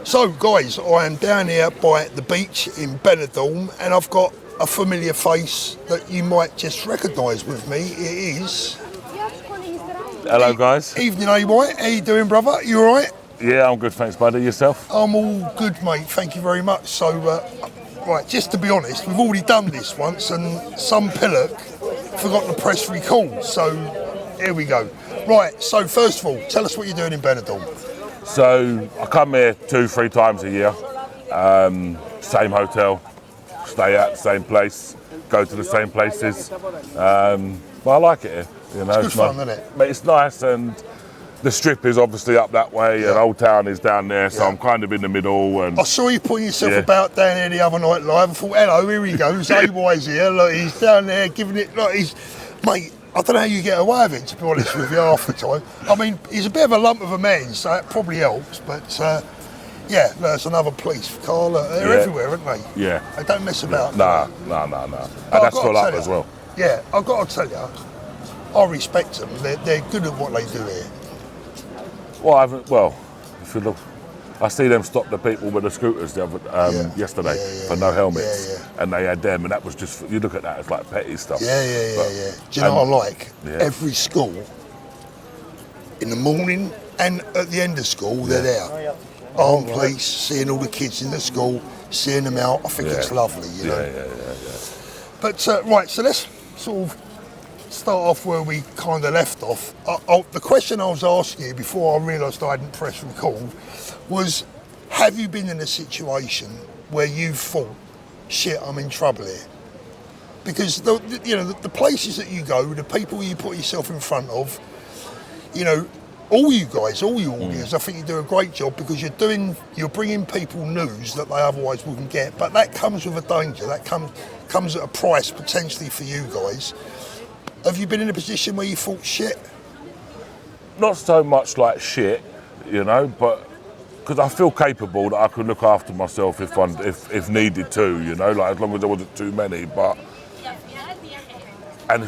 So guys, I am down here by the beach in Benidorm and I've got a familiar face that you might just recognise with me. It is... Hello guys. Evening AY, how you doing brother? You alright? Yeah, I'm good, thanks buddy. Yourself? I'm all good mate, thank you very much. So, right, just to be honest, we've already done this once and some pillock forgot to press record, so here we go. Right, so first of all, tell us what you're doing in Benidorm. So, I come here 2-3 times a year, same hotel, stay at the same place, go to the same places, but I like it here. You know, it's good fun, isn't it? But it's nice, and the strip is obviously up that way, and Old Town is down there, so I'm kind of in the middle. And I saw you putting yourself about down here the other night live. I thought, hello, here he goes. AY's here. Look, he's down there giving it. Look, mate. I don't know how you get away with it, to be honest with you, half the time. I mean, he's a bit of a lump of a man, so that probably helps. But yeah, there's another police car. Look, they're everywhere, aren't they? Yeah. They don't mess about. No. And that's full up as well. Yeah, I've got to tell you, I respect them. They're good at what they do here. Well, if you look, I see them stop the people with the scooters yesterday for no helmets, and they had them, and that was just, you look at that, it's like petty stuff. Yeah. Do you know what I like? Every school, in the morning and at the end of school, they're there. Armed police, seeing all the kids in the school, seeing them out, I think it's lovely, you know. Yeah. But right, so let's sort of start off where we kind of left off. The question I was asking you before I realised I hadn't pressed record was, have you been in a situation where you thought, shit, I'm in trouble here? Because the places that you go, the people you put yourself in front of, you know, all you guys, all your audience, I think you do a great job because you're bringing people news that they otherwise wouldn't get. But that comes with a danger. That comes at a price potentially for you guys. Have you been in a position where you thought, shit? Not so much like shit, you know, but because I feel capable that I could look after myself if needed to, you know, like as long as there wasn't too many. And I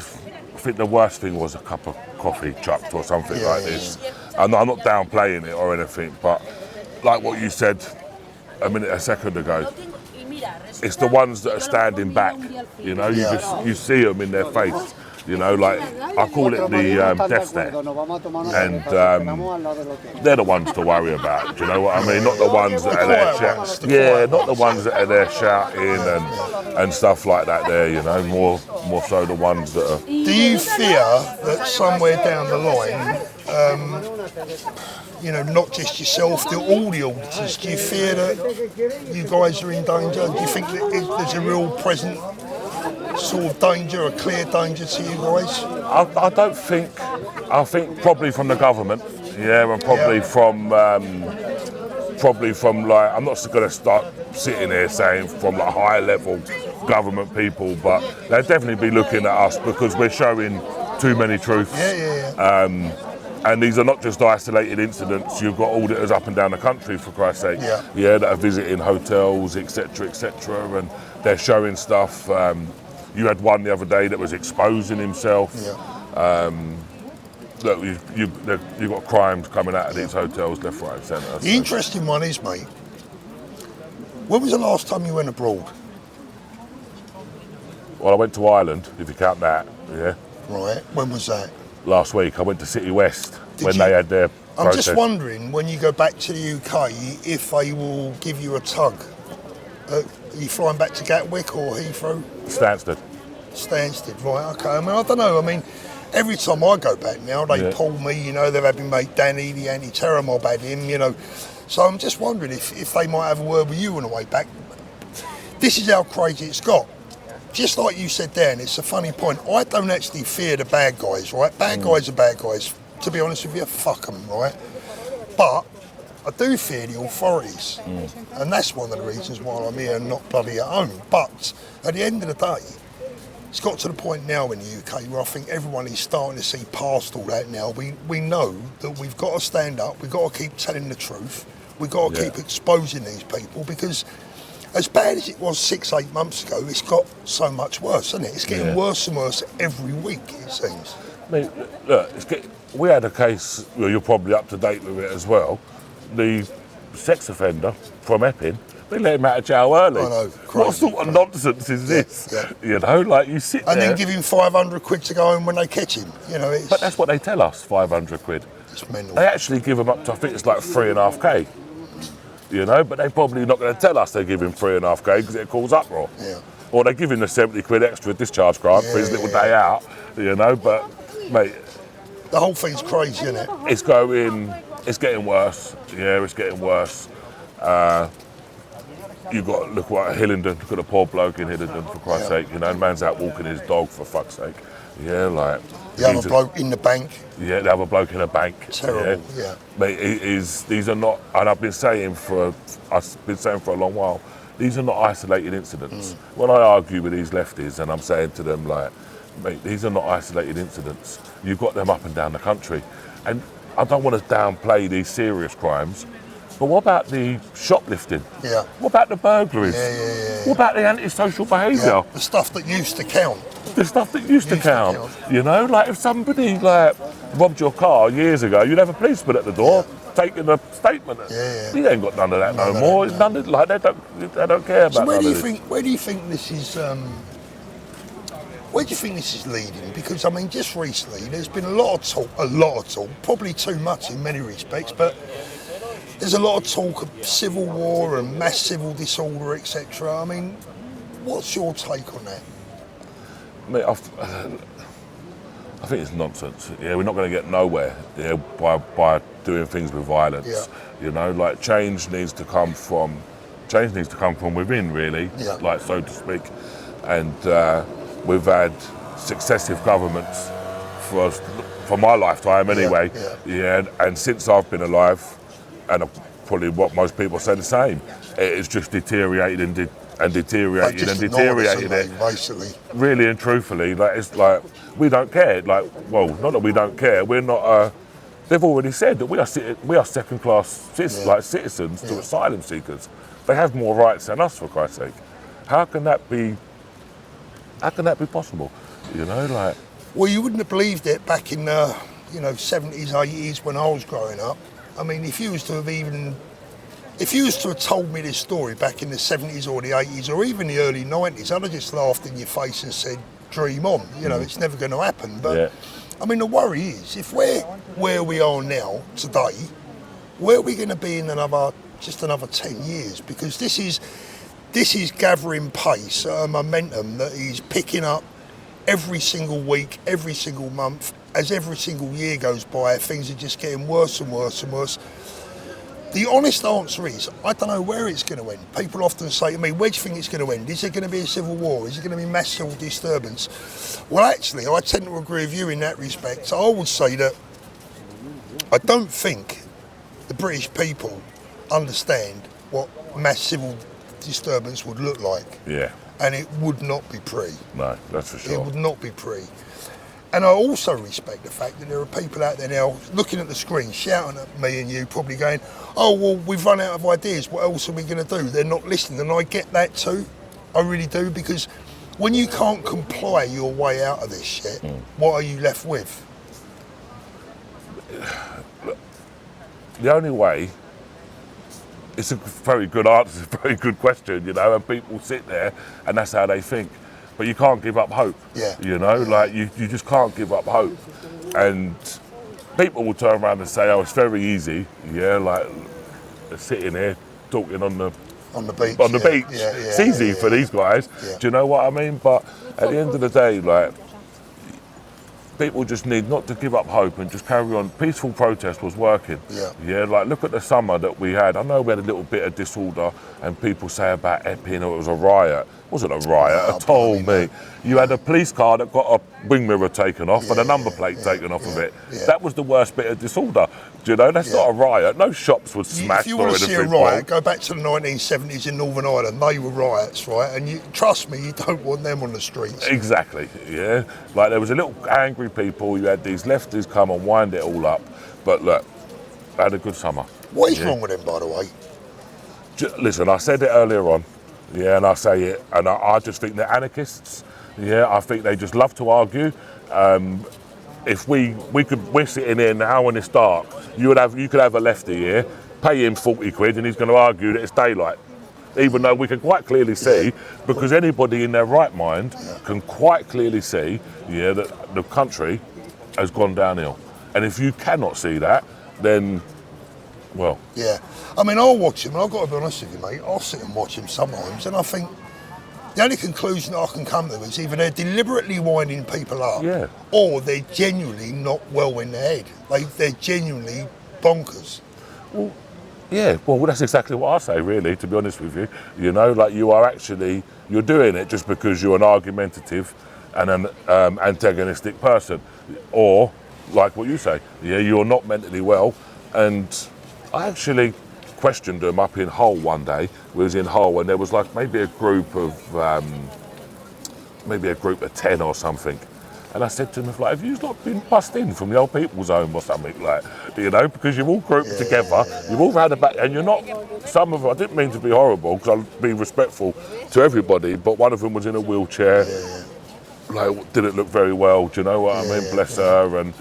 think the worst thing was a cup of coffee chucked or something like this. And I'm not downplaying it or anything, but like what you said a second ago, it's the ones that are standing back, you know, you see them in their face. You know, like, I call it the death stare. And they're the ones to worry about, do you know what I mean? Not the ones that are there shouting. Yeah, not the ones that are there shouting and stuff like that there, you know, more so the ones that are... Do you fear that somewhere down the line, you know, not just yourself, all the auditors, do you fear that you guys are in danger? Do you think that there's a real present sort of danger, a clear danger to you guys? I don't think. I think probably from the government, and probably from like, I'm not going to start sitting here saying from like high level government people, but they'll definitely be looking at us because we're showing too many truths. And these are not just isolated incidents. You've got auditors up and down the country, for Christ's sake, that are visiting hotels, etc., and they're showing stuff. You had one the other day that was exposing himself. Look, you've got crimes coming out of these hotels left, right, and centre. The interesting one is, mate, when was the last time you went abroad? Well, I went to Ireland, if you count that. Right. When was that? Last week. I went to City West they had their protest. I'm just wondering, when you go back to the UK, if they will give you a tug. Are you flying back to Gatwick or Heathrow? Stansted, right, okay. I mean, I don't know. I mean, every time I go back now, they pull me, you know, they've had me mate Danny, the anti-terror mob had him, you know. So I'm just wondering if they might have a word with you on the way back. This is how crazy it's got. Just like you said, Dan, it's a funny point. I don't actually fear the bad guys, right? Bad guys are bad guys. To be honest with you, fuck them, right? But I do fear the authorities. And that's one of the reasons why I'm here and not bloody at home. But at the end of the day, it's got to the point now in the UK where I think everyone is starting to see past all that now. We know that we've got to stand up, we've got to keep telling the truth, we've got to keep exposing these people, because as bad as it was 6-8 months ago, it's got so much worse, isn't it? It's getting worse and worse every week, it seems. I mean, look, we had a case, well, you're probably up to date with it as well, the sex offender from Epping, they let him out of jail early. I know, What crazy, sort of nonsense is this? Yeah. You know, like you sit and there. then give him 500 quid to go home when they catch him. You know, it's, But that's what they tell us, 500 quid. it's mental. They actually give him up to, I think it's like 3.5k. You know, but they're probably not going to tell us they give him 3.5k because it calls uproar. Yeah. Or they give him the 70 quid extra discharge grant for his little day out, you know, but, mate, The whole thing's crazy, isn't it? it's getting worse. Yeah, it's getting worse. You've got to look at Hillingdon, look at the poor bloke in Hillingdon, for Christ's sake, you know, the man's out walking his dog, for fuck's sake. Yeah, like... The other bloke in the bank. Yeah, the other bloke in a bank. Terrible, yeah. Mate, these are not, and I've been saying for a long while, these are not isolated incidents. When I argue with these lefties and I'm saying to them, like, mate, these are not isolated incidents. You've got them up and down the country. And I don't want to downplay these serious crimes, but what about the shoplifting? Yeah. What about the burglaries? Yeah. What about the antisocial behaviour? Yeah. The stuff that used to count. The stuff that used to count. You know, like if somebody like robbed your car years ago, you'd have a policeman at the door taking a statement. You ain't got none of that no more. It's none of, like they don't care about. So where do you think this is? Where do you think this is leading? Because I mean, just recently there's been a lot of talk, probably too much in many respects, but there's a lot of talk of civil war and mass civil disorder, etc. I mean, what's your take on that? Mate, I think it's nonsense. Yeah, we're not going to get nowhere. Yeah, by doing things with violence. Yeah. You know, like change needs to come from within, really. Yeah. Like so to speak. And we've had successive governments for my lifetime anyway. Yeah. And since I've been alive, and probably what most people say the same, it's just deteriorated and deteriorated. Basically. Really and truthfully, like it's like we don't care. Like, well, not that we don't care. We're not. They've already said that we are second-class citizens to asylum seekers. They have more rights than us, for Christ's sake. How can that be possible? You know, like. Well, you wouldn't have believed it back in the 70s, 80s when I was growing up. I mean, if you was to have told me this story back in the 70s or the 80s or even the early 90s, I'd have just laughed in your face and said, dream on, it's never going to happen. But, I mean, the worry is, if we're where we are now, today, where are we going to be in another 10 years? Because this is gathering pace, momentum that is picking up every single week, every single month. As every single year goes by, things are just getting worse and worse and worse. The honest answer is, I don't know where it's going to end. People often say to me, where do you think it's going to end? Is it going to be a civil war? Is it going to be mass civil disturbance? Well, actually, I tend to agree with you in that respect. I would say that I don't think the British people understand what mass civil disturbance would look like. Yeah. And it would not be pretty. No, that's for sure. It would not be pretty. And I also respect the fact that there are people out there now looking at the screen, shouting at me and you, probably going, oh, well, we've run out of ideas. What else are we going to do? They're not listening. And I get that too. I really do. Because when you can't comply your way out of this shit, what are you left with? Look, the only way, it's a very good answer, it's a very good question, and people sit there and that's how they think. But you can't give up hope. Like you just can't give up hope. And people will turn around and say, oh, it's very easy. Yeah, like sitting here talking on the beach. It's easy for these guys. Yeah. Do you know what I mean? But at the end of the day, like, people just need not to give up hope and just carry on. Peaceful protest was working. Yeah, like look at the summer that we had. I know we had a little bit of disorder and people say about Epping, it was a riot. It wasn't a riot at all, mate. You had a police car that got a wing mirror taken off and a number plate taken off of it. That was the worst bit of disorder. Do you know, that's not a riot. No shops were smashed. If you want to see a riot, go back to the 1970s in Northern Ireland. They were riots, right? And trust me, you don't want them on the streets. Exactly, yeah. Like there was a little angry people. You had these lefties come and wind it all up. But look, I had a good summer. What is wrong with them, by the way? Listen, I said it earlier on, and I say it, and I just think they're anarchists. Yeah, I think they just love to argue. If we're sitting here now when it's dark, you could have a lefty here pay him 40 quid and he's going to argue that it's daylight. Even though we can quite clearly see, because anybody in their right mind can quite clearly see, that the country has gone downhill. And if you cannot see that, then, well... Yeah. I mean, I'll watch him, and I've got to be honest with you, mate, I'll sit and watch him sometimes, and I think the only conclusion that I can come to is either they're deliberately winding people up, or they're genuinely not well in their head. They're genuinely bonkers. Well, yeah, well, that's exactly what I say, really, to be honest with you. You know, like you're doing it just because you're an argumentative and an antagonistic person. Or, like what you say, you're not mentally well. And I actually questioned them up in Hull one day. We was in Hull and there was like maybe a group of 10 or something. And I said to them, like, have you not been bussed in from the old people's home or something, like, because you're all grouped together, you've all had a back, and you're not, some of them, I didn't mean to be horrible, because I'll be respectful to everybody, but one of them was in a wheelchair, like, didn't look very well, do you know what I mean, bless her, and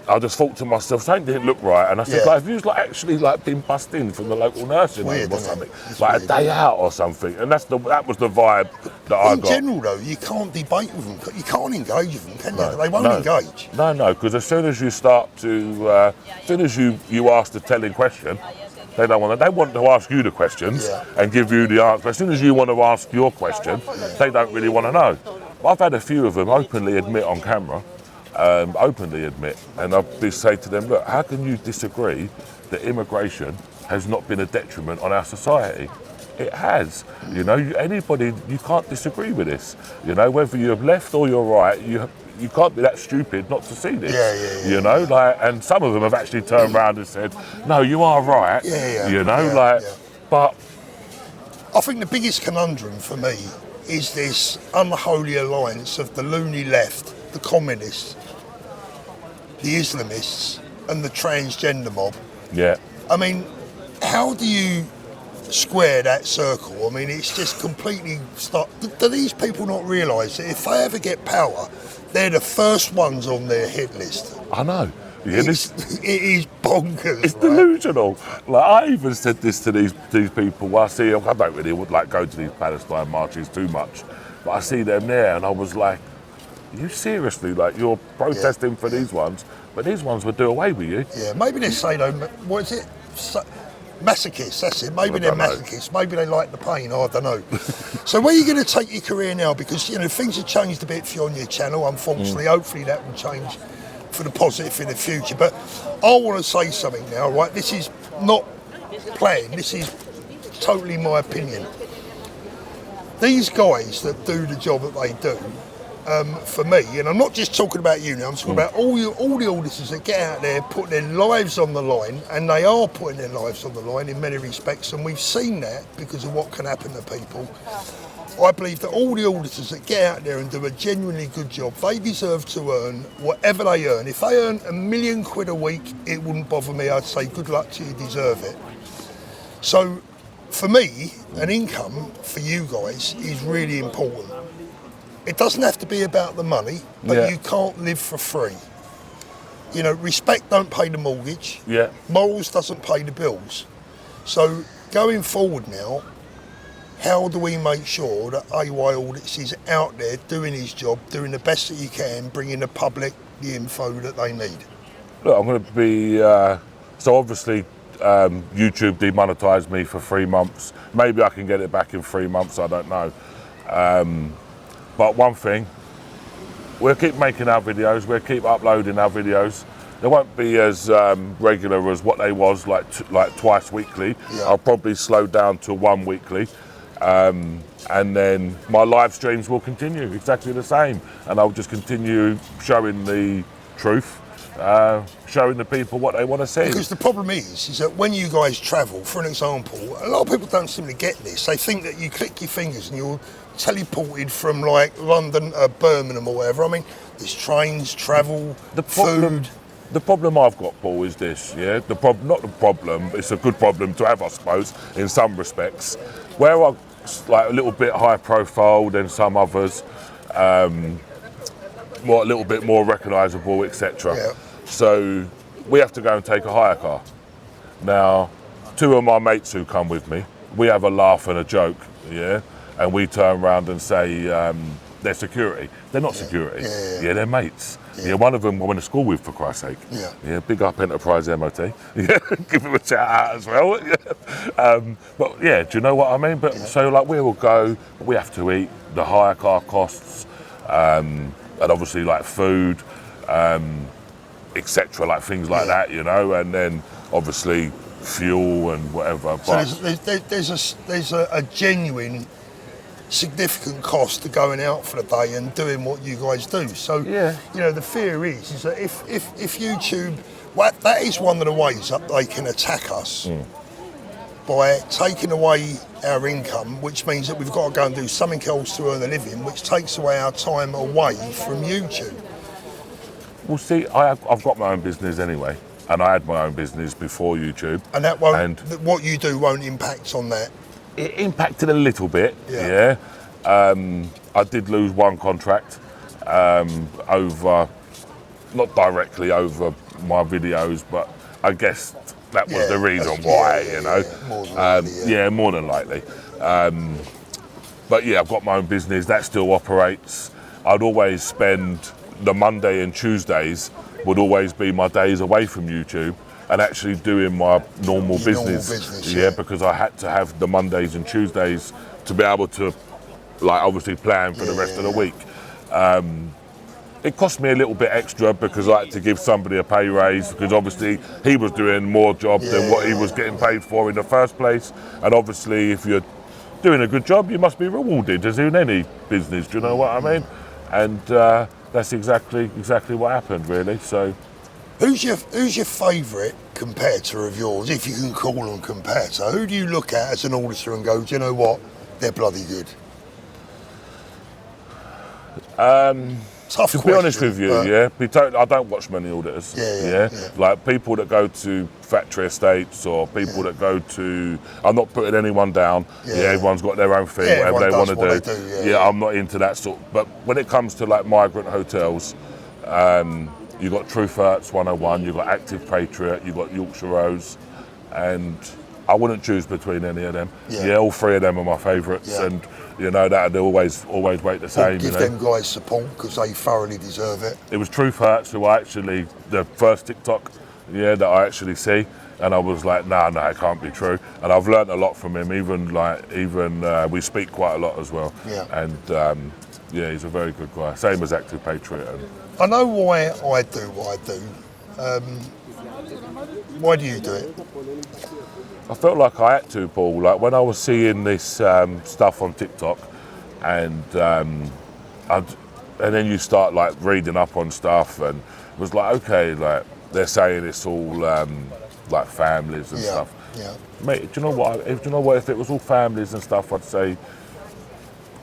I just thought to myself, something didn't look right, and I said, like, have you actually been bussed in from the local nursing home or something, like a day out or something, and that was the vibe that I got. In general, though, you can't debate with them, you can't engage with them, can you? They won't engage. No, because as soon as you start to, as soon as you ask the telling question, they don't want to. They want to ask you the questions and give you the answer. As soon as you want to ask your question, they don't really want to know. I've had a few of them openly admit on camera. And I'll say to them, look, how can you disagree that immigration has not been a detriment on our society? It has. Anybody, you can't disagree with this. Whether you're left or you're right, you can't be that stupid not to see this. And some of them have actually turned around and said, no, you are right. But I think the biggest conundrum for me is this unholy alliance of the loony left, the communists, the Islamists, and the transgender mob. Yeah. I mean, how do you square that circle? I mean, it's just completely do these people not realise that if they ever get power, they're the first ones on their hit list? I know. Yeah, it is bonkers. It's delusional. Like, I even said this to these people. I don't really go to these Palestine marches too much, but I see them there, and I was like, you seriously, you're protesting for these ones, but these ones would do away with you. Yeah, maybe they say, though, what is it? Masochists, that's it. Maybe they're masochists. Maybe they like the pain, I don't know. So where are you going to take your career now? Because, things have changed a bit for you on your channel, unfortunately. Hopefully that will change for the positive in the future. But I want to say something now, right? This is not planned. This is totally my opinion. These guys that do the job that they do, for me, and I'm not just talking about you now, I'm talking about all the auditors that get out there, put their lives on the line, and they are putting their lives on the line in many respects, and we've seen that because of what can happen to people. I believe that all the auditors that get out there and do a genuinely good job, they deserve to earn whatever they earn. If they earn £1 million a week, it wouldn't bother me. I'd say good luck to you, deserve it. So for me, an income for you guys is really important. It doesn't have to be about the money, but you can't live for free. Respect don't pay the mortgage. Yeah. Morals doesn't pay the bills. So going forward now, how do we make sure that AY Audits is out there doing his job, doing the best that he can, bringing the public the info that they need? Look, I'm going to be... so obviously, YouTube demonetised me for 3 months. Maybe I can get it back in 3 months, I don't know. But one thing, we'll keep making our videos, we'll keep uploading our videos. They won't be as regular as what they was, like twice weekly. Yeah. I'll probably slow down to 1 weekly. And then my live streams will continue exactly the same. And I'll just continue showing the truth, showing the people what they want to see. Because the problem is that when you guys travel, for an example, a lot of people don't seem to get this. They think that you click your fingers and you're teleported from London to Birmingham or whatever. I mean, there's trains, travel, food. The problem I've got, Paul, is this, not the problem, it's a good problem to have, I suppose, in some respects. Where I'm a little bit high profile than some others, a little bit more recognisable, etc. Yeah. So we have to go and take a hire car. Now, two of my mates who come with me, we have a laugh and a joke, yeah, and we turn around and say they're security. They're not security. Yeah, they're mates. Yeah, one of them I went to school with, for Christ's sake. Yeah, big up Enterprise MOT. Yeah, give him a shout out as well. But yeah, do you know what I mean? But so like we will go, we have to eat, the hire car costs, and obviously like food, etc. Like things like that, you know, and then obviously fuel and whatever. So there's a genuine significant cost to going out for the day and doing what you guys do. So you know, the fear is that if YouTube, well, that is one of the ways that they can attack us by taking away our income, which means that we've got to go and do something else to earn a living, which takes away our time away from YouTube. Well, see, I've got my own business anyway, and I had my own business before YouTube. And that won't, and what you do won't impact on that. It impacted a little bit, yeah. I did lose one contract over, not directly over my videos, but I guess that was the reason why, you know. More than likely. But yeah, I've got my own business, that still operates. I'd always spend the Monday and Tuesdays would always be my days away from YouTube and actually doing my normal business. Because I had to have the Mondays and Tuesdays to be able to, like, obviously plan for the rest of the week. It cost me a little bit extra because I had to give somebody a pay raise, because obviously he was doing more job than what he was getting paid for in the first place. And obviously if you're doing a good job, you must be rewarded, as in any business, do you know what I mean? And that's exactly what happened, really. So who's your favourite competitor of yours, if you can call them competitor? Who do you look at as an auditor and go, do you know what, they're bloody good? To be honest with you, I don't watch many auditors. Like people that go to factory estates or people that go to, I'm not putting anyone down. Everyone's got their own thing, whatever they want to do. I'm not into that sort. But when it comes to like migrant hotels, you've got Truth Hurts 101, you've got Active Patriot, you've got Yorkshire Rose, and I wouldn't choose between any of them. All three of them are my favourites, and you know that they always rate the same. Give them guys support because they thoroughly deserve it. It was Truth Hurts who I actually, the first TikTok, that I actually see, and I was like, no, it can't be true. And I've learnt a lot from him. Even we speak quite a lot as well. And he's a very good guy. Same as Active Patriot. I know why I do what I do. Why do you do it? I felt like I had to, Paul. Like when I was seeing this stuff on TikTok, and then you start like reading up on stuff, and it was like, okay, like they're saying it's all like families and stuff. Mate, do you know what? If it was all families and stuff, I'd say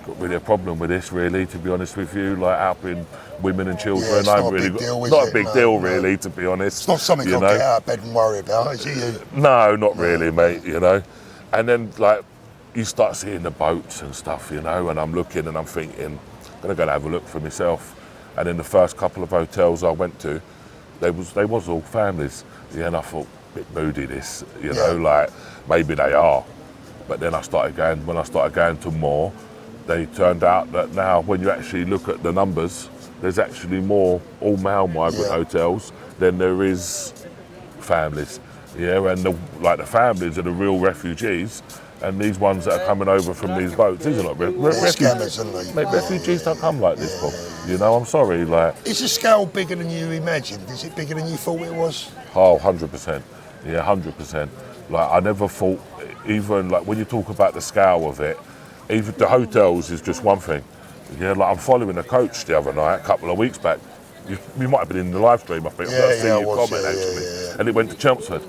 got really a problem with this, really, to be honest with you, like helping women and children. It's not a big deal, not a big deal, really, to be honest. It's not something I'll get out of bed and worry about, is it? No, not really, mate, you know. And then, like, you start seeing the boats and stuff, you know, and I'm looking and I'm thinking, I'm going to go and have a look for myself. And in the first couple of hotels I went to, they was all families. And I thought, a bit moody this, you know, like, maybe they are. But then when I started going to more, they turned out that now when you actually look at the numbers, there's actually more all-male migrant hotels than there is families. And the families are the real refugees, and these ones that are coming over from these boats, these are not refugees. Refugees don't come like this, Paul. You know, I'm sorry. Like, is the scale bigger than you imagined? Is it bigger than you thought it was? Oh, 100%. 100%. Like, I never thought, even like when you talk about the scale of it, even the hotels is just one thing. Like I'm following a coach the other night, a couple of weeks back. You might have been in the live stream, I think. I've seen your comment actually. And it went to Chelmsford.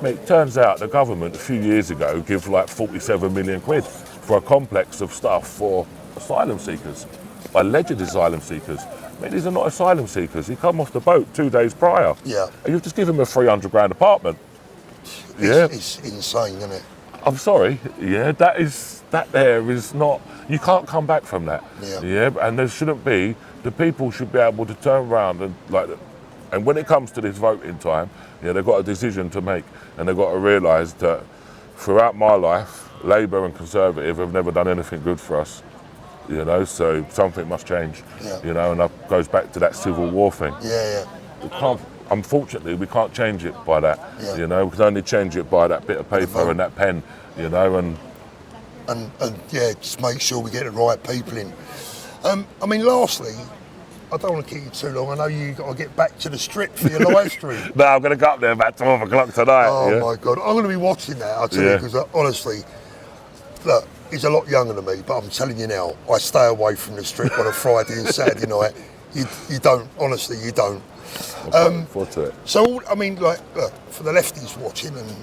Mate, it turns out the government a few years ago gave like 47 million quid for a complex of stuff for asylum seekers, alleged asylum seekers. Mate, these are not asylum seekers. He come off the boat 2 days prior. And you've just given him a 300 grand apartment. It's insane, isn't it? I'm sorry, that there is not, you can't come back from that. And there shouldn't be, the people should be able to turn around and like And when it comes to this voting time, they've got a decision to make, and they've got to realise that throughout my life, Labour and Conservative have never done anything good for us. So something must change. And that goes back to that Civil War thing. Unfortunately, we can't change it by that. We can only change it by that bit of paper and that pen. And just make sure we get the right people in. Lastly, I don't want to keep you too long. I know you've got to get back to the strip for your live stream. No, I'm going to go up there about 12 o'clock tonight. Oh my God, I'm going to be watching that, I'll tell you, because honestly, look, he's a lot younger than me, but I'm telling you now, I stay away from the strip on a Friday and Saturday night. You don't, honestly, you don't. Forward to it. So, look, for the lefties watching and,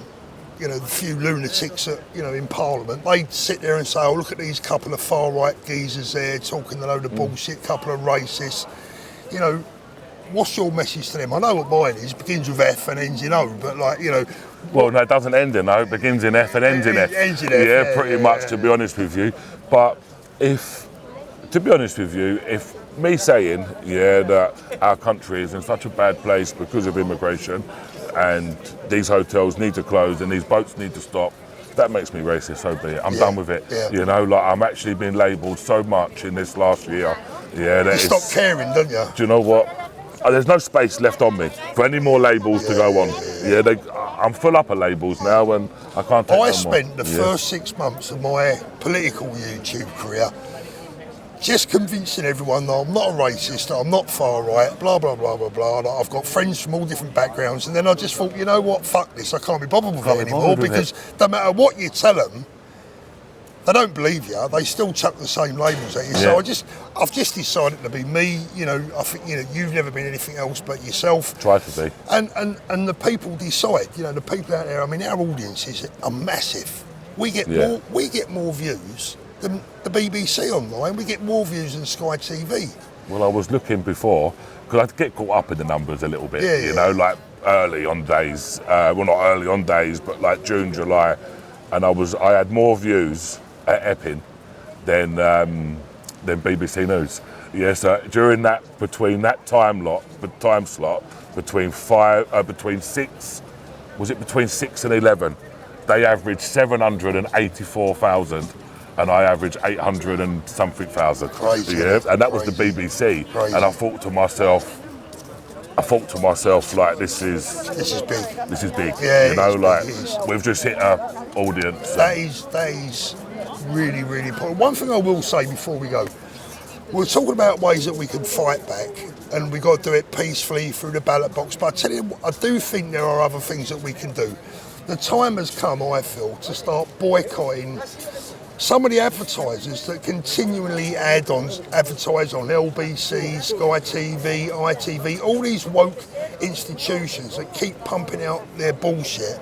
the few lunatics that, in Parliament, they'd sit there and say, oh, look at these couple of far-right geezers there talking a load of bullshit, couple of racists. What's your message to them? I know what mine is, begins with F and ends in O, but Well, no, it doesn't end in O, it begins in F and ends in F. Ends in F, pretty much, to be honest with you. But if me saying, that our country is in such a bad place because of immigration, and these hotels need to close and these boats need to stop, that makes me racist, so be it. I'm done with it. I'm actually being labelled so much in this last year. You stop caring, don't you? Do you know what? There's no space left on me for any more labels to go on. I'm full up of labels now, and I can't take no more. I spent the first 6 months of my political YouTube career just convincing everyone that I'm not a racist, that I'm not far right, blah, blah, blah, blah, blah, that I've got friends from all different backgrounds. And then I just thought, you know what, fuck this, I can't be bothered with it anymore, because no matter what you tell them, they don't believe you, they still chuck the same labels at you. So I've just decided to be me, I think, you've never been anything else but yourself. Try to be. And the people decide, the people out there, our audiences are massive. We get more views than the BBC online. We get more views than Sky TV. Well, I was looking before, because I get caught up in the numbers a little bit, like early on days, well, not early on days, but like June, July, and I had more views at Epping than BBC News. So during between that time slot, between 6 and 11, they averaged 784,000. And I averaged 800 and something thousand. Crazy. And that was the BBC. Crazy. And I thought to myself, like, this is big. This is big. Big. We've just hit our audience. That is really, really important. One thing I will say before we go, we're talking about ways that we can fight back, and we've got to do it peacefully through the ballot box. But I tell you, I do think there are other things that we can do. The time has come, I feel, to start boycotting some of the advertisers that continually advertise on LBC, Sky TV, ITV, all these woke institutions that keep pumping out their bullshit,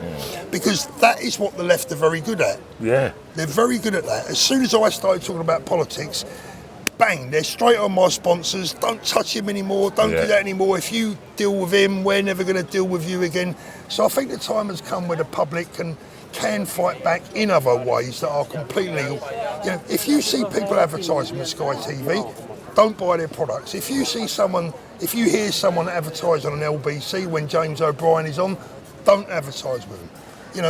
because that is what the left are very good at. Yeah. They're very good at that. As soon as I started talking about politics, bang, they're straight on my sponsors. Don't touch him anymore. Don't do that anymore. If you deal with him, we're never going to deal with you again. So I think the time has come where the public can fight back in other ways that are completely legal. If you see people advertising with Sky TV, don't buy their products. If you hear someone advertise on an LBC when James O'Brien is on, don't advertise with them.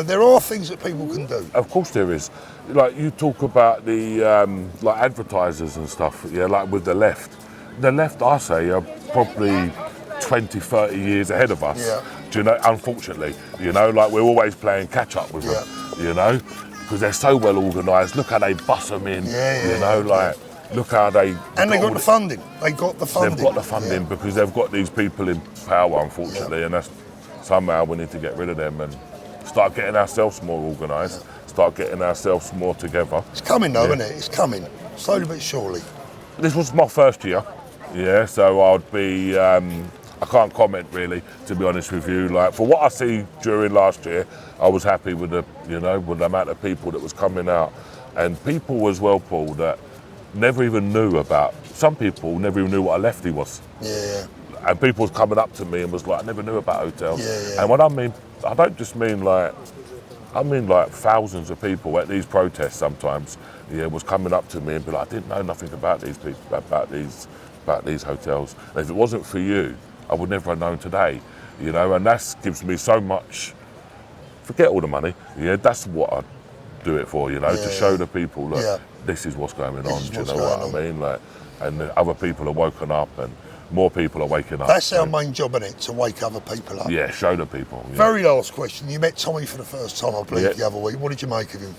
There are things that people can do. Of course there is. Like, you talk about the advertisers and stuff, like with the left. The left, I say, are probably 20, 30 years ahead of us. Yeah. Do you know, unfortunately, like we're always playing catch up with them, because they're so well organised. Look how they bus them in, look how they... And they got the funding. They've got the funding because they've got these people in power, unfortunately, and that's somehow we need to get rid of them and start getting ourselves more organised, start getting ourselves more together. It's coming though, isn't it? It's coming, slowly but surely. This was my first year, so I'd be... I can't comment really, to be honest with you. Like, for what I see during last year, I was happy with the amount of people that was coming out, and people as well, Paul, that never even knew about. Some people never even knew what a lefty was. Yeah. And people was coming up to me and was like, I never knew about hotels. Yeah. And what I mean, I don't just mean like, I mean like thousands of people at these protests sometimes, was coming up to me and be like, I didn't know nothing about these people, about these hotels. And if it wasn't for you, I would never have known today, you know, and that gives me so much. Forget all the money, yeah, that's what I do it for, you know, to show the people, look, this is what's going on, do you know what I mean? Like, and other people are woken up and more people are waking up. That's our main job, isn't it? To wake other people up. Yeah, show the people. Yeah. Very last question. You met Tommy for the first time, I believe, the other week. What did you make of him?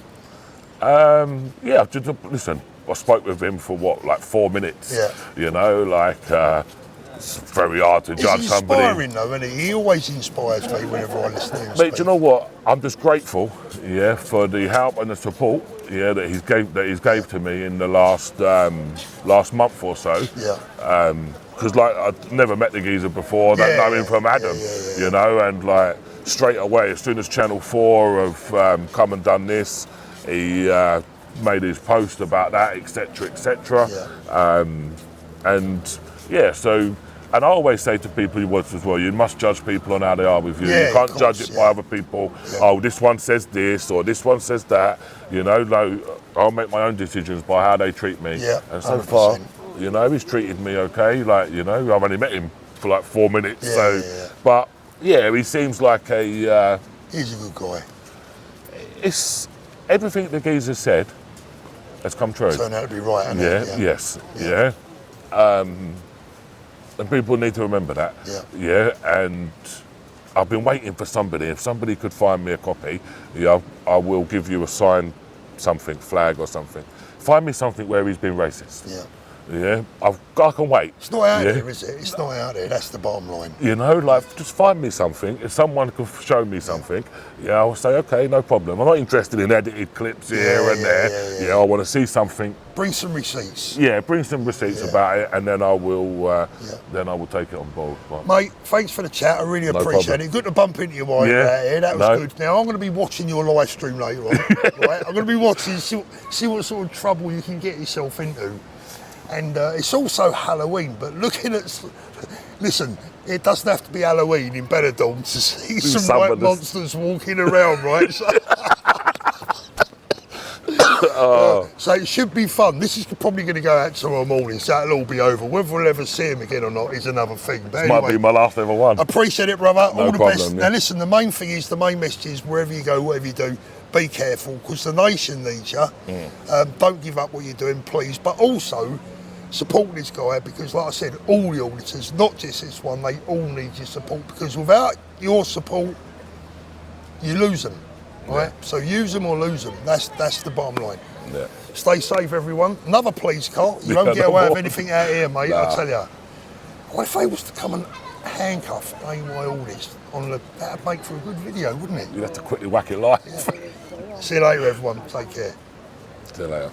Yeah, just listen, I spoke with him for what, like 4 minutes? Yeah. You know, like, it's very hard to judge somebody. He's inspiring though, isn't he? He always inspires me whenever I listen to him Mate, speak. do you know what? I'm just grateful, yeah, for the help and the support, yeah, that he's gave to me in the last month or so. Yeah. Because like I'd never met the geezer before, don't know him from Adam, you know, and like straight away, as soon as Channel 4 have come and done this, he made his post about that, etc., etc. And yeah, so. And I always say to people you watch as well, you must judge people on how they are with you. You can't judge it by other people. Oh, this one says this or this one says that. You know, like, I'll make my own decisions by how they treat me. Yeah, and so 100%. Far, you know, he's treated me okay. Like, you know, I've only met him for like 4 minutes. But yeah, he seems like a... he's a good guy. It's everything the geezer said has come true. Turned out to be right, hasn't it? Yes, and people need to remember that. And I've been waiting for somebody. If somebody could find me a copy, I will give you a signed something, flag or something. Find me something where he's been racist. I can wait. It's not out there, is it? It's not out there. That's the bottom line. You know, like, just find me something. If someone could show me something, I'll say, okay, no problem. I'm not interested in edited clips here and there. I want to see something. Bring some receipts. Yeah, bring some receipts about it, and then I will. Then I will take it on board. But mate, thanks for the chat. I really appreciate it. Good to bump into you while you're out here. That was good. Now I'm going to be watching your live stream later on. Right? I'm going to be watching, see what sort of trouble you can get yourself into. And it's also Halloween, but looking at, listen, it doesn't have to be Halloween in Benidorm to see some white monsters walking around, right? So it should be fun. This is probably going to go out tomorrow morning, so it'll all be over. Whether we'll ever see him again or not is another thing. But anyway, might be my last ever one. Appreciate it, brother. No all the problem, best. Now listen, the main thing is, the main message is, wherever you go, whatever you do, be careful, because the nation needs you. Don't give up what you're doing, please. But also, support this guy, because like I said, all the auditors, not just this one, they all need your support, because without your support, you lose them, right? So use them or lose them. That's the bottom line. Stay safe, everyone. Another police car. You won't get away with anything out here, mate, I tell you. What if they was to come and handcuff AY Audits on that'd make for a good video, wouldn't it? You'd have to quickly whack it live. See you later, everyone. Take care. See you later.